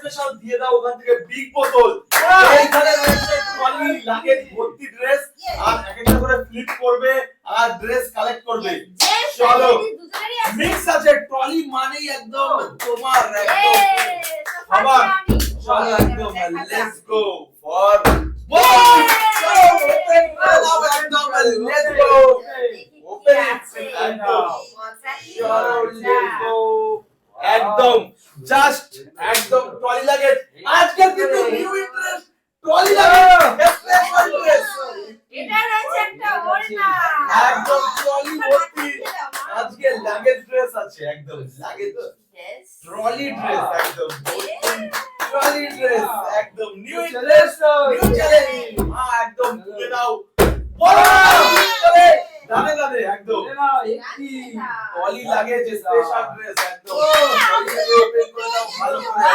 Special দিয়ে দাও ওখান থেকে বিগ বোতল। এইখানে রয়েছে ট্রলি লাগেজ ভর্তি ড্রেস, আর এক একটা করে ফ্লিপ করবে আর ড্রেস কালেক্ট করবে। চলো মিক্স আছে, ট্রলি মানেই একদম তোমার একদম খাবার। চলো একদম let's go for let's go open একদম জাস্ট একদম ট্রলি লাগেজ। আজকে কিন্তু new interest trolley luggage special dress, এটা রয়েছে একটা ওড়না, একদম ট্রলি ভর্তি আজকে লাগেজ ড্রেস আছে, একদম লাগেজ ট্রলি ড্রেস, একদম ট্রলি ড্রেস, একদম নিউ ইন্টারেস্ট নিউ চ্যালেঞ্জ। একদম তুলে দাও বড় করে দানে দানে, একদম ট্রলি লাগেজ স্পেশাল ড্রেস, একদম ট্রলি ওপেন করে দাও ভালো করে।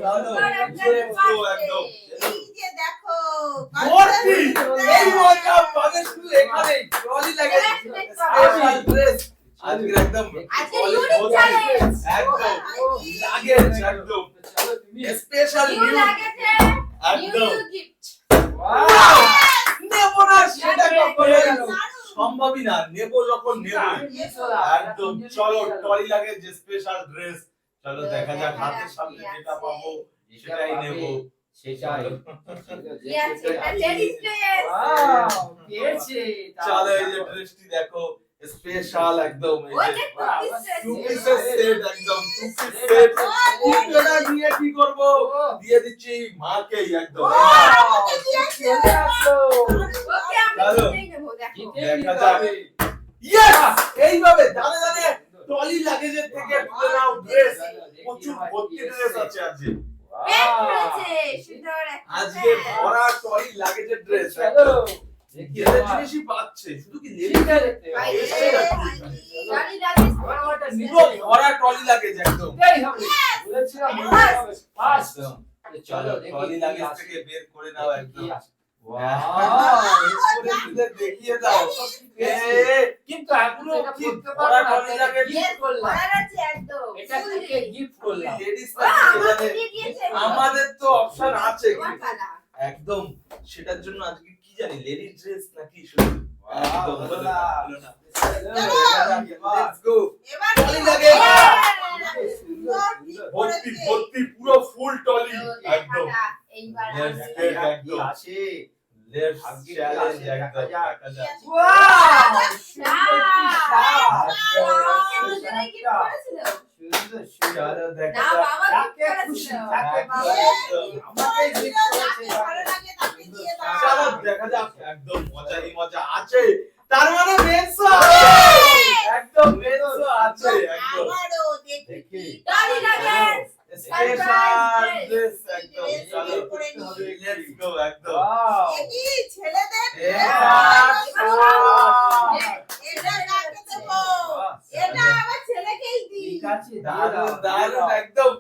চলো লেটস গো একদম এই যে দেখো ভর্তি এই মজা পাবে শুধু এখানে ট্রলি লাগেজ স্পেশাল ড্রেস আজকে একদম আজকে ইউনিক চ্যালেঞ্জ, একদম লাগেজ একদম স্পেশাল নিউ নিউ লাগেছে, নিউ একদম গিফট। নেব না সেটা কখনোই সম্ভবই না, নেব যখন নেব একদম। চলো ট্রলি লাগেজ স্পেশাল ড্রেস, চলো দেখা যাক হাতের সামনে যেটা পাবো সেটাই নেব। সেটাই কি আছে এটা লেডিস ড্রেস, পেয়েছে। চলো এই যে ড্রেসটি দেখো স্পেশাল একদম, এই ওই যে যে টু পিসের সেট, একদম টু পিস সেট। এটা দিয়ে কি করব, দিয়ে দিচ্ছি মাকে একদম। চলে আসো। ওকে আমরা চলো। জিতেই নেব দেখো। দেখা যাবে ইয়েস এইভাবে দানে দানে ট্রলি লাগেজের থেকে তুলে নাও ড্রেস। প্রচুর ভর্তি ড্রেস আছে আজকে, পেট রয়েছে সুন্দর একটা আজকে ভরা ট্রলি লাগেজের ড্রেস। চলো ছেলে জিনিসই পাচ্ছে, শুধু কি লেডি ভাই এসছে নাকি? গাড়ি লাগেজ পুরো ভরা ট্রলি লাগেজ একদম। বলেছিলাম ফার্স্ট। চলো ট্রলি লাগেজ থেকে বের করে নাও একদম। দেখিয়ে দাও কিন্তু এখনো এটা কি করতে ভরা পারবো ট্রলি না। লাগেজ গিফট করলাম, করার আছে একদম এটা থেকে গিফট করলাম। লেডিস আমাকে দিয়ে দিয়েছে আমাদের তো অপশন আছে তোমার পালা। একদম, সেটার জন্য আজকে কি জানি লেডি ড্রেস নাকি শুধু একদম হলো না, হলো না। লেটস গো এবার ট্রলি লাগেজ সুন্দর ভর্তি ভর্তি পুরো ফুল ট্রলি একদম। এইবার Let's আসবে। get কি একদম আছে? লেটস আজকে কি চ্যালেঞ্জ আছে? একদম দেখা যাক। দেখা যাক। ওয়াও! আমাকে দুজনেই gift করেছিল। সুন্দর সুন্দর। চলো দেখা না যাক। বাবা gift যাকে করেছিল। খুশি, যাকে বাবা খুশি। আমাকে gift করেছে। ভালো লাগে তাকে দিয়ে দাও। চলো দেখা যাক, একদম মজাই মজা আছে। তার মানে মেন্সো একদম মেন্সো আছে একদম। আবারও দেখি দেখি। Trolley luggage. Special Surprise dress একদম। dress চলো বের করে নিই। লেটস গো একদম। ওয়াও! দেখি ছেলেদের এটা কাকে দেবো? এটা আমার ছেলেকেই দিই। ঠিক আছে, দিয়ে দারুণ দাও, দারুণ দিয়ে দাও। একদম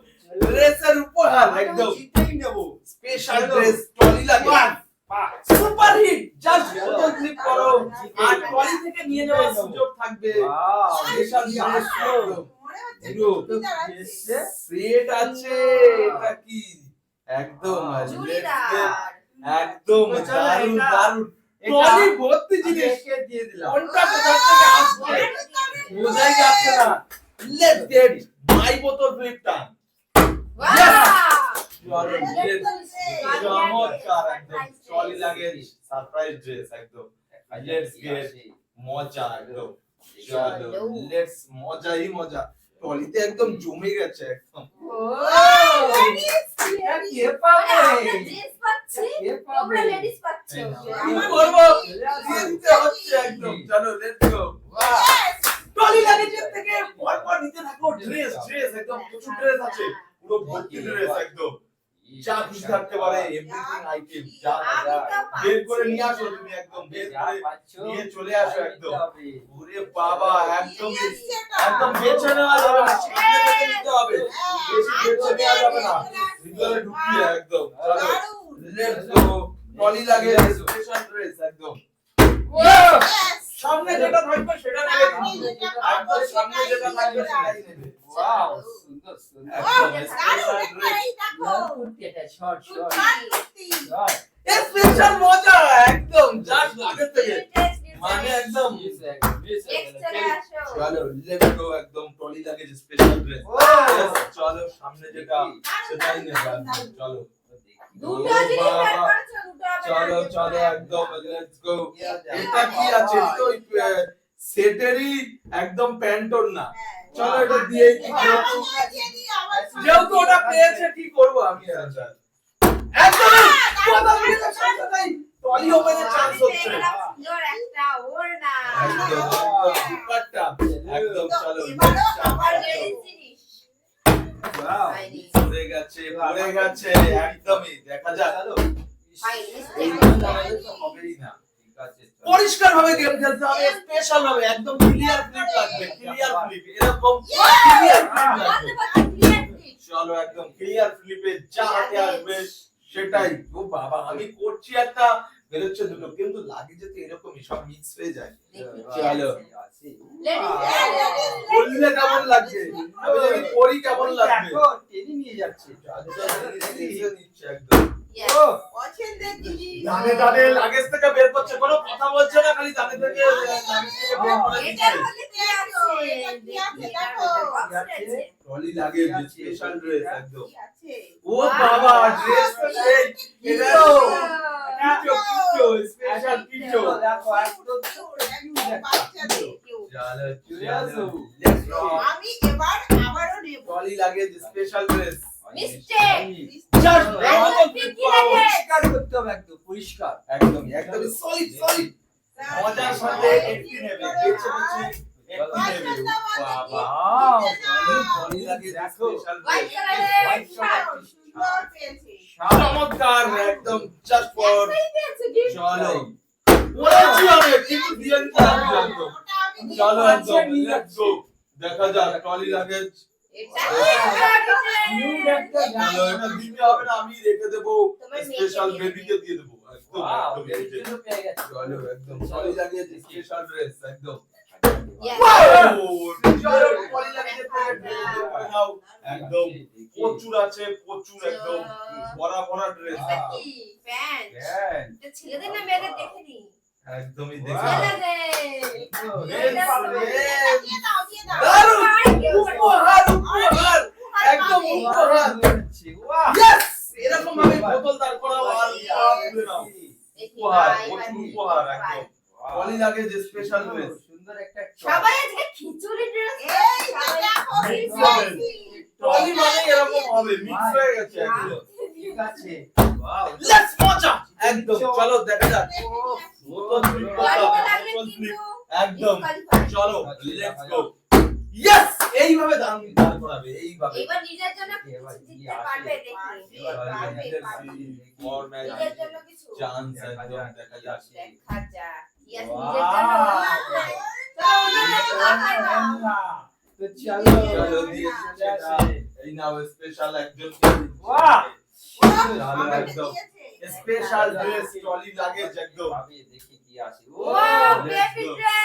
ড্রেসের উপহার একদম জিতেই নেব। স্পেশাল ড্রেস ট্রলি লাগে বাহ! Super hit. জাস্ট চলো। ফটো ক্লিক করো আর ট্রলি থেকে নিয়ে নেওয়ার সুযোগ থাকবে। ওয়াও! স্পেশাল কি ড্রেস আসলো? মনে হচ্ছে পুরো চুড়িদার আছে। এসছে? সেট আছে, এটা কি একদম চুড়িদার। একদম চলো, দারুণ এটা- দারুণ এটা ট্রলি ভর্তি জিনিস। একে দিয়ে দিলাম। কোনটা কোথা থেকে আসছে বোঝাই যাচ্ছে না। লেটস গেট মাই বোতল ফ্লিপ টাইম। Wow! চমৎকার একদম ট্রলি লাগে সারপ্রাইজ ড্রেস একদম। লেটস গেট মজা একদম। চলো লেটস মজাই মজা, ট্রলিতে একদম জমে গেছে একদম। এটা কে পাবে? আমরা dress পাচ্ছি, কে তোমরা পাবে? ladies পাচ্ছ। কি করবো দিয়ে দিতে হচ্ছে একদম। চলো লেটস গো। ট্রলি লাগেজের থেকে পরপর নিতে থাকো ড্রেস ড্রেস একদম প্রচুর ড্রেস আছে, পুরো ভর্তি ড্রেস একদম। যা খুশি থাকতে পারে এভরিথিং আইটেম যা আমি তো বের করে পাচ্ছি। নিয়ে আসো তুমি একদম বের যা করে পাচ্ছ, নিয়ে চলে আসো একদম। হবে। ওরে বাবা একদম একদম বেছে নেওয়া যাবে না, সামনে থেকে নিতে হবে, বেশি বেছে নেওয়া যাবে না, ভিতরে ঢুকিয়ে একদম। চলো লেটস গো ট্রলি লাগে স্পেশাল ড্রেস একদম। সামনে যেটা থাকবে সেটা নেবে, একদম সামনে যেটা থাকবে সেটাই নেবে। ওয়াও! সুন্দর সুন্দর একদম দারুণ, স্পেশাল একবার ড্রেস এই দেখো। কুর্তি এটা short short kurti. Short special মজা একদম জাস্ট আগে থেকে মানে একদম নেক্সট চলে আসো চলো লেটস গো একদম ট্রলি লাগে যে স্পেশাল ড্রেস চলো সামনে যেটা সেটাই নেব একদম, চলো দুটো জিনিস বের করেছো দুটো হবে চলো চলো একদম লেটস গো এটা কি আছে এটা তো সেটেরই একদম প্যান্টর না চলো এটা দিয়েই কি এটা করবো? আমরা দিয়ে দিই, আবার যেহেতু ওটা পেয়েছে কি করব আমি আচ্ছা একদম কথা বলে চান্স নাই ট্রলি ওপেনের চান্স আমি হচ্ছে পেয়ে গেলাম সুন্দর একটা ওড়না একদম সুপারটা একদম চলো এবারও আবার লেডিস জিনিস ওয়াও হয়নি পড়ে গেছে একদমই দেখা যাক হয়নি হবেই না ঠিক আছে পরিষ্কার ভাবে গেম খেলতে হবে স্পেশাল হবে একদম ক্লিয়ার ফ্লিপ লাগবে ক্লিয়ার ফ্লিপ এরকম ক্লিয়ার ফ্লিপ লাগবে ক্লিয়ার ফিট চলো একদম ক্লিয়ার ফ্লিপে যা হাতে আসবে সেটাই ও বাবা আমি করছি একটা বেরোচ্ছে দুটো কিন্তু লাগে যে এরকমই সব মিক্স হয়ে যায় চলো বললে কেমন লাগছে আমি যদি করি কেমন লাগবে দেখো টেনে নিয়ে যাচ্ছে নিচ্ছে একদম ও পছন্দের জিনিস। দানে দানে লাগেজ থেকে বের করছে কোনো কথা বলছে না খালি দানে থেকে লাগেজ থেকে বের করে এটার দিচ্ছে মধ্যে কি আছে কি আছে দেখো। বক্স আছে ট্রলি লাগে স্পেশাল ড্রেস একদম কি আছে? ও বাবা ড্রেস তো সেই এটা তো কিচো স্পেশাল কিচো দেখো একদম বাচ্চাদের। চলো আমি এবার আবারও নেব। ট্রলি লাগে স্পেশাল ড্রেস মিস্টেক জাস্ট পরিষ্কার করতে হবে একদম পরিষ্কার একদম একদম সলিড সলিড মজার সাথে একটি নেবে বেছে বেছে একটি নেবে বাবা ট্রলি লাগে স্পেশাল হোয়াইট ড্রেস কালারের শার্ট সুন্দর পেয়েছি। চমৎকার একদম জাস্ট ফর একটাই পেয়েছো gift চলো বলেছি আমি কিন্তু দিয়ে দিতে লাগবে একদম ওটা আমি দিয়ে চলো দেবো। একদম লেটস গো দেখা যাক ট্রলি লাগেজ এটা নিউ একটা চলো এটা দিতে হবে না আমি রেখে দেবো তোমার মেয়েকে স্পেশাল দিয়ে বেবিকে দিয়ে দেবো একদম ওয়াও একদম এর এই যে। জন্য পেয়ে গেছে চলো একদম ট্রলি লাগেজ স্পেশাল ড্রেস একদম Yes. চলো ট্রলি লাগেজ একদম প্রচুর আছে প্রচুর একদম ভরা ভরা ড্রেস এটা কি প্যান্ট হ্যাঁ এটা ছেলেদের না মেয়েদের দেখে নি একদমই Wow. দেখে ছেলেদের দিয়ে দাও, দিয়ে দাও। দারুণ উপহার উপহার একদম উপহার ইয়েস এরকম ভাবে বোতল দাঁড় করাও আর তুলে নাও উপহার প্রচুর উপহার একদম ট্রলি লাগে যে স্পেশাল ড্রেস সুন্দর একটা সবাই আজকে খিচুড়ি ড্রেস এই যে দেখো, কি পেয়েছি। ট্রলি মানে এরকম হবে মিক্স হয়ে গেছে একদম ঠিক আছে ওয়াও লেটস মজা একদম চলো দেখা যাক বোতল flip করতে হবে, লাগলে বোতল flip। কিন্তু একদম disqualify। চলো লেটস গো ইয়েস এইভাবে দাঁড় করাবে এইভাবে এবার নিজের জন্য এবার কিছু কি জিততে আসে? পারবে দেখি ফর ম্যাচ নিজের জন্য কিছু চান্স একদম দেখা যাক দেখা যাক ইয়েস Wow. নিজের জন্য চলো ওদের একটু মাথায় দাও তো চলো চলো দিয়ে সেটা এই নাও স্পেশাল একজন বাহ! চলো আমাকে একদম দিয়েছে। স্পেশাল ড্রেস ট্রলি লাগে একদম ভাবি দেখি কি আসে ও wow let's baby go. Dress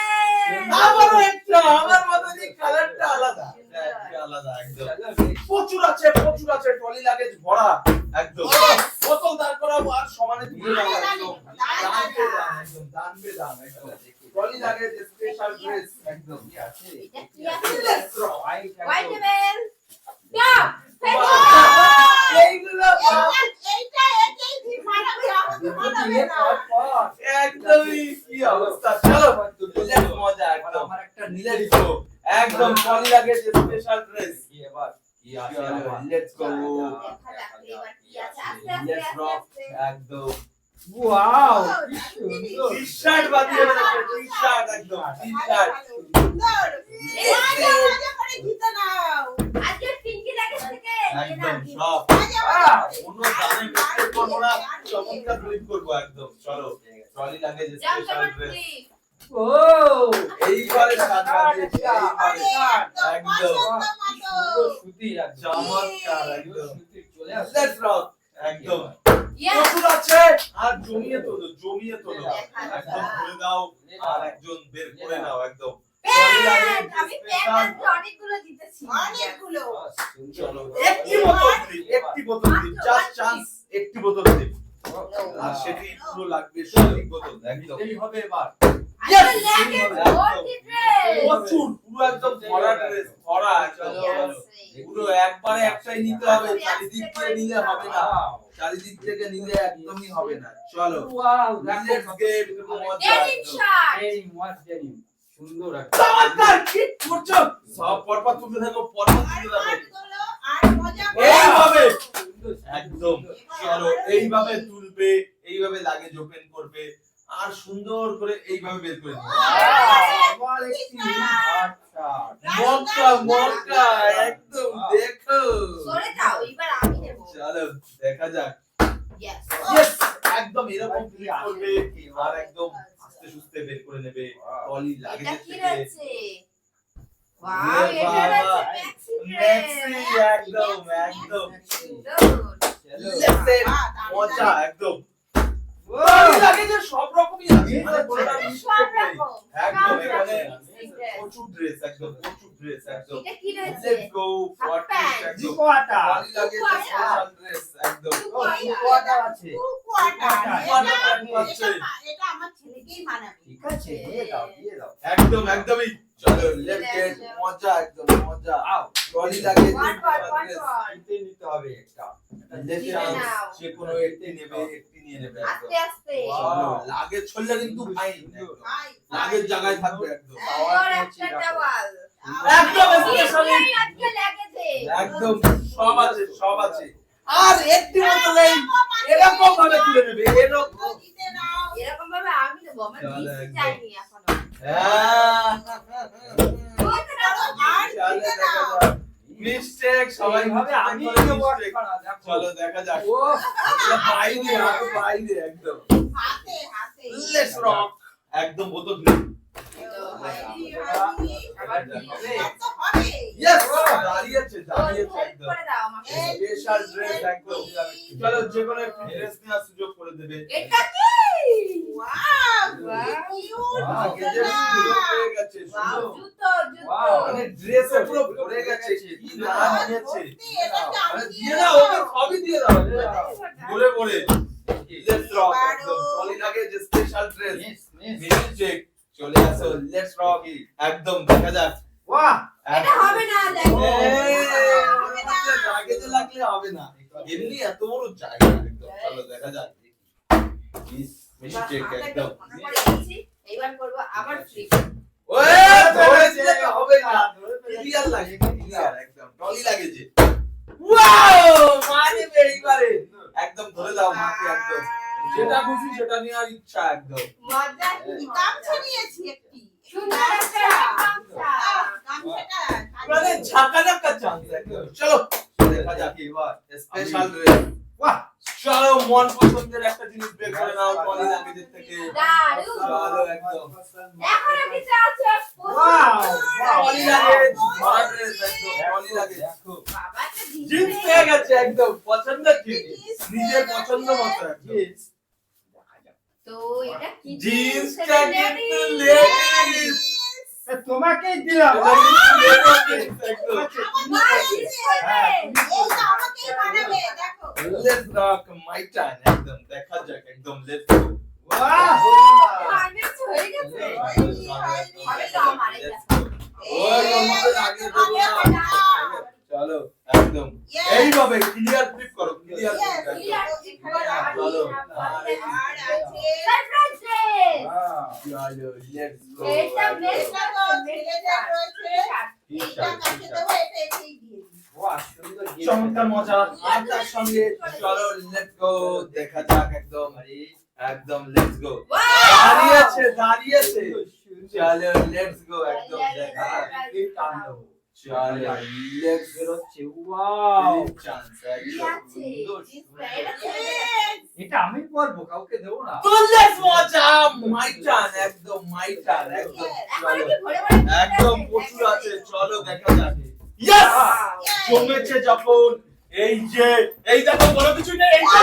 আমারও একটা আমার মতো যে কালারটা আলাদা একটা আলাদা একদম প্রচুর আছে ট্রলি লাগেজ ভরা একদম বোতল দাঁড় করাবো আর সমানে তুলে নাও একদম দানবে দান একদম ট্রলি লাগেজ স্পেশাল ড্রেস একদম কি আছে এটা কি আছে Let's go. White table cup এইগুলো এইটা একেই দি মানাবে, আমাকে মানাবে না। একদমই কি অবস্থা চলো লেটস মজা একদম আমার একটা লেটস গো একদম ট্রলি লাগেজ স্পেশাল ড্রেস কি এবার কি আসে চলো আবার? লেটস গো দেখা যাক এবার কি আছে আস্তে আস্তে লেটস আস্তে রক আস্তে একদম ওয়াও কি সুন্দর টি-শার্ট বানিয়ে রেখেছে টি-শার্ট একদম টি-শার্ট সুন্দর। মজা মজা করে জিতে নাও। আজকে পিঙ্কি লাগেজ থেকে নিয়ে একদম নাও সব মজা মজা করে। অন্য দামে মিস্টেক করবো না চমৎকার ফ্লিপ করবো একদম চলো ট্রলি লাগেজ জাম স্পেশাল কাপড় ড্রেস ফ্লিপ ও এইবারে সাজা দিয়েছে আরে, এইবারে একদম একদম পছন্দ মতো। সুতি একদম চমৎকার একদম সুতি চলে আসে লেটস রক একদম ইয়েস প্রচুর আছে আর জমিয়ে তোলো একদম দেখা ভরে দাও আর একজন বের করে নাও একদম প্যান্ট আমি প্যান্ট অনেকগুলো জিতেছি অনেকগুলো। চলো একটি বোতল দিন জাস্ট চান্স একটি বোতল দিন আর সেটি পুরো লাগবে সঠিক বোতল একদম এই হবে এবার Yes! লাগে ভর্তি ড্রেস প্রচুর পুরো একদম ভরা ড্রেস ভরা একদম পুরো একবারে একটাই নিতে হবে চারিদিক থেকে নিলে হবে না চারিদিক থেকে নিলে একদমই হবে না চলো ওয়াও লেটস গেট মজা ডেনিম শার্ট এই ওয়াচ ডেনিম সুন্দর একটা চমৎকার কি করছো সব পরপর তুলতে থাকো পরপর আর তুলতে থাকো হাতগুলো, আর মজা এইভাবে সুন্দর একদম চলো এইভাবে তুলবে এইভাবে লাগেজ ওপেন করবে আর সুন্দর করে এইভাবে বের করে দিবে আবার একটি আচ্ছা মক্কা একদম দেখো সরে যাও এবার আমি নেব চলো দেখা যাক ইয়েস Yes! একদম এরকম ক্লিক করবে আর একদম আস্তে সুস্তে বের করে নেবে টলি এটা লাগেজের কি থেকে রয়েছে ওয়াও এ এটা বাবা, রয়েছে ম্যাক্সি একদম একদম সুন্দর চলো লেসেন মজা একদম টলি লাগেজের সব রকমই আছে মানে কোনটা মিস সব নেই রকম একদম সব এখানে রকম। প্রচুর ড্রেস একদম প্রচুর ড্রেস একদম এটা কি রয়েছে লেটস গো ফর প্যান্ট। জিকোয়াটা টলি লাগেজের স্পেশাল ড্রেস একদম জিকোয়াটা আছে এটা আমার ছেলেকেই মানাবে। ঠিক আছে দিয়ে দাও একদম একদমই চলো লেটস গেট মজা একদম মজা আও টলি লাগেজ ওয়ান ওয়ান নিতে নিতে হবে একটা লেটস নিয়ে নাও। যে কোনো একটি নেবে একটি নিয়ে নেবে একদম আস্তে আস্তে চলো লাগেজ ছড়লে কিন্তু ভাই ভাই, লাগেজ জায়গায় থাকবে একদম সুন্দর একটা টাওয়াল একদম স্পেশাল আজকে লেগেছে একদম সব আছে সব আছে আর একটি বোতলে এরকম ভাবে তুলে নেবে এরকম দিতে নাও। এরকম ভাবে আমি নেবো আমার চলো, মিক্সি একদম। চাইনি এখনো আর চলো দিতে দেখা নাও। যাক মিস্টেক সবাই এইভাবে আমি করে দেবো mistake। একটা, দেখো। চলো দেখা যাক ও এটা বাইরে আরো বাইরে একদম হাতে, হাতে। লেটস রক একদম বোতল দিন এবার তো হবে। ইয়েস দাঁড়িয়েছে দাঁড়িয়েছে হেল্প একদম করে দাও আমাকে স্পেশাল ড্রেস একদম চলো যে কোনো একটি ড্রেস নেওয়ার সুযোগ করে দেবে এটা কি ওয়াও, Wow. cute লাগেজের জুতোটা। সুযোগ পেয়ে গেছে ওয়াও সুন্দর। জুতো Wow. মানে ড্রেসে পুরো ভরে গেছে কি না নিয়েছে ভর্তি, এটা তো আমি মানে দিয়ে দিয়ে দাও ওকে সবই দিয়ে দাও ভরে ভরে লেটস রক এবারও। একদম trolley luggage special dress miss miss mistake চলে আসো লেটস রক একদম দেখা যাক বাহ এটা হবে না দেখো হবে না। লাগেজে লাগলে হবে না এমনি এত বড় জায়গা একদম চলো দেখা যাক মিস্টেক একদম এইবার করবো আবার ফ্লিপ ওয়ে ধরে দিলে তো হবে না ক্লিয়ার লাগে ক্লিয়ার একদম টলি লাগেছে ওয়াও মারবে এইবারে একদম ধরে দাও মাকে একদম যেটা খুশি সেটা নেওয়ার ইচ্ছা একদম মজা গামছা নিয়েছি একটি। সুন্দর একটা গামছা। গামছাটা মানে ঝাঁকানাকা চান্স একদম চলো দেখা যাক এবার স্পেশাল ড্রেস বাহ চলো মন পছন্দের একটা জিনিস বের করে নাও টলি লাগেজের থেকে দারুণ। চলো একদম এখন আমি চাচ্ছি Wow. টলি লাগেজ ভরা ড্রেস একদম টলি লাগেজ বাবা একটা জিন্স পেয়ে গেছে একদম পছন্দের জিনিস নিজের পছন্দ মতো জিন্স তো এটা কি জিন্সটা কিন্তু লেডিস তোমাকে দিলাম একদম আমার জিনিস হ্যাঁ, এই তো আমাকেই মানাবে, দেখো। লেটস রক মাই টার্ন একদম দেখা যাক একদম লেটস গো বাহ ফাইনাল হয়ে গেছে হবে তো আমার এটা ওই আমাদের আগে দেবো না চলো একদম Yes. এইভাবে ক্লিয়ার ফ্লিপ করো ক্লিয়ার Yes, ক্লিয়ার চলো আর আছে। সারপ্রাইজ চলো লেটস গো এটা বেশ এটা তো ছেলেদের রয়েছে। এইটা কাকে দেবো, এটা একেই দিয়ে দিই। বাহ সুন্দর চমৎকার মজা আর তার সঙ্গে চলো লেটস গো দেখা যাক একদম একদম লেটস গো দাঁড়িয়েছে দাঁড়িয়েছে চলো লেটস গো একদম দেখা যাক এই টান দেবো চলো লেটস গো বেরোচ্ছে ওয়াও চান্স কি আছে এটা Yes. এটা আমি পরবো কাউকে দেবো না তো লেটস মজা মাই টার্ন একদম মাই টার্ন একদম এখন চলো কি ভরে ভরে একদম প্রচুর আছে চলো দেখা যাক ইয়েস Yes. জমেছে যখন এই যে এই দেখো বড় কিছু নেই এই যে